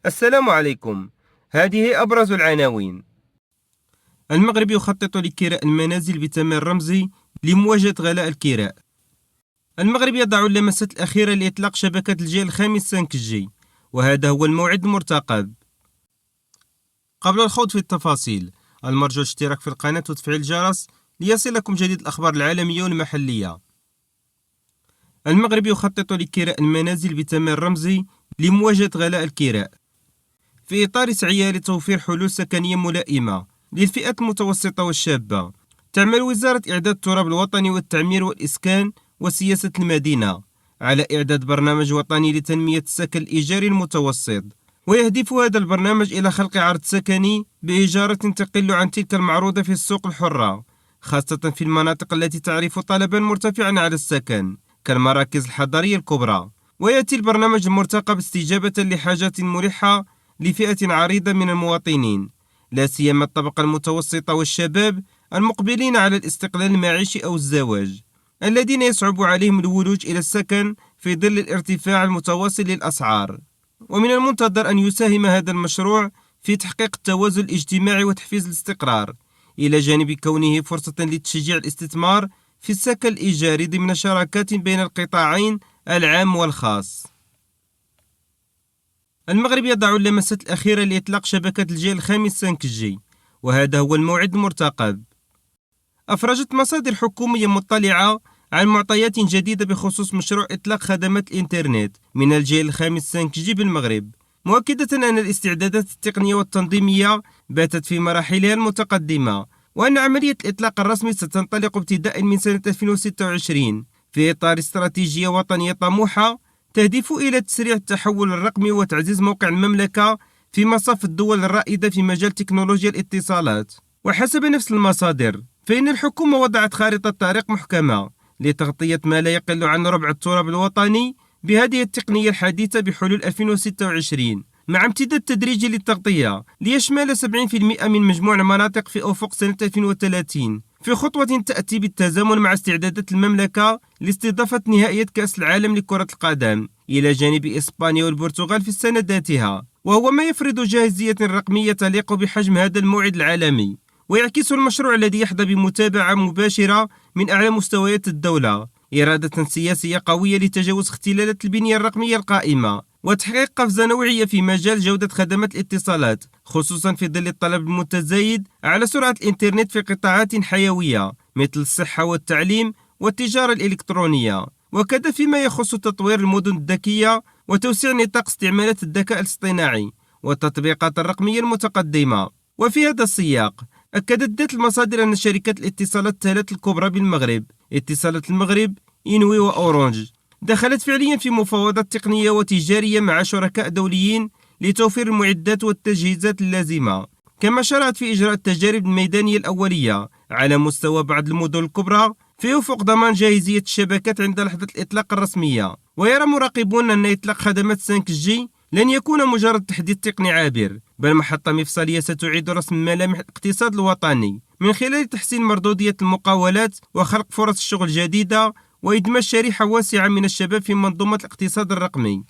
السلام عليكم. هذه أبرز العناوين. المغرب يخطط لكراء المنازل بثمن رمزي لمواجهة غلاء الكراء. المغرب يضع اللمسات الأخيرة لإطلاق شبكة الجيل الخامس 5G، وهذا هو الموعد المرتقب. قبل الخوض في التفاصيل، المرجو الاشتراك في القناة وتفعيل الجرس ليصلكم جديد الأخبار العالمية والمحلية. المغرب يخطط لكراء المنازل بثمن رمزي لمواجهة غلاء الكراء، في إطار سعيها لتوفير حلول سكنية ملائمة للفئات المتوسطة والشابة. تعمل وزارة إعداد التراب الوطني والتعمير والإسكان وسياسة المدينة على إعداد برنامج وطني لتنمية السكن الإيجاري المتوسط، ويهدف هذا البرنامج إلى خلق عرض سكني بإيجارات تقل عن تلك المعروضة في السوق الحرة، خاصة في المناطق التي تعرف طلبا مرتفعا على السكن كالمراكز الحضرية الكبرى. ويأتي البرنامج المرتقب استجابة لحاجات ملحة لفئة عريضة من المواطنين، لا سيما الطبقة المتوسطة والشباب المقبلين على الاستقلال المعيشي أو الزواج، الذين يصعب عليهم الولوج إلى السكن في ظل الارتفاع المتواصل للأسعار. ومن المنتظر أن يساهم هذا المشروع في تحقيق التوازن الاجتماعي وتحفيز الاستقرار، إلى جانب كونه فرصة لتشجيع الاستثمار في السكن الإيجاري ضمن شراكات بين القطاعين العام والخاص. المغرب يضع اللمسات الأخيرة لإطلاق شبكة الجيل الخامس 5G، وهذا هو الموعد المرتقب. أفرجت مصادر حكومية مطلعة عن معطيات جديدة بخصوص مشروع إطلاق خدمات الإنترنت من الجيل الخامس 5G بالمغرب، مؤكدة أن الاستعدادات التقنية والتنظيمية باتت في مراحلها المتقدمة، وأن عملية الإطلاق الرسمي ستنطلق ابتداء من سنة 2026 في إطار استراتيجية وطنية طموحة تهدف إلى تسريع التحول الرقمي وتعزيز موقع المملكة في مصاف الدول الرائدة في مجال تكنولوجيا الاتصالات. وحسب نفس المصادر، فإن الحكومة وضعت خارطة طريق محكمة لتغطية ما لا يقل عن ربع التراب الوطني بهذه التقنية الحديثة بحلول 2026، مع امتداد تدريجي للتغطية ليشمل 70% من مجموع المناطق في أفق سنة 2030، في خطوة تأتي بالتزامن مع استعدادات المملكة لاستضافة نهائيات كأس العالم لكرة القدم إلى جانب إسبانيا والبرتغال في السنة ذاتها، وهو ما يفرض جاهزية رقمية تليق بحجم هذا الموعد العالمي، ويعكس المشروع الذي يحظى بمتابعة مباشرة من أعلى مستويات الدولة إرادة سياسية قوية لتجاوز اختلالات البنية الرقمية القائمة وتحقيق قفزة نوعية في مجال جودة خدمات الاتصالات، خصوصا في ظل الطلب المتزايد على سرعة الإنترنت في قطاعات حيوية مثل الصحة والتعليم والتجارة الإلكترونية، وكذا فيما يخص تطوير المدن الذكية وتوسيع نطاق استعمالات الذكاء الاصطناعي والتطبيقات الرقمية المتقدمة. وفي هذا السياق، أكدت ذات المصادر أن شركات الاتصالات الثلاث الكبرى بالمغرب، اتصالات المغرب، إنوي وأورانج، دخلت فعليا في مفاوضات تقنية وتجارية مع شركاء دوليين لتوفير المعدات والتجهيزات اللازمة، كما شرعت في إجراء التجارب الميدانية الأولية على مستوى بعض المدن الكبرى في أفق ضمان جاهزية الشبكات عند لحظة الإطلاق الرسمية. ويرى مراقبون أن إطلاق خدمات 5G لن يكون مجرد تحديث تقني عابر، بل محطة مفصلية ستعيد رسم ملامح الاقتصاد الوطني من خلال تحسين مردودية المقاولات وخلق فرص الشغل جديدة وإدماج شريحة واسعة من الشباب في منظومة الاقتصاد الرقمي.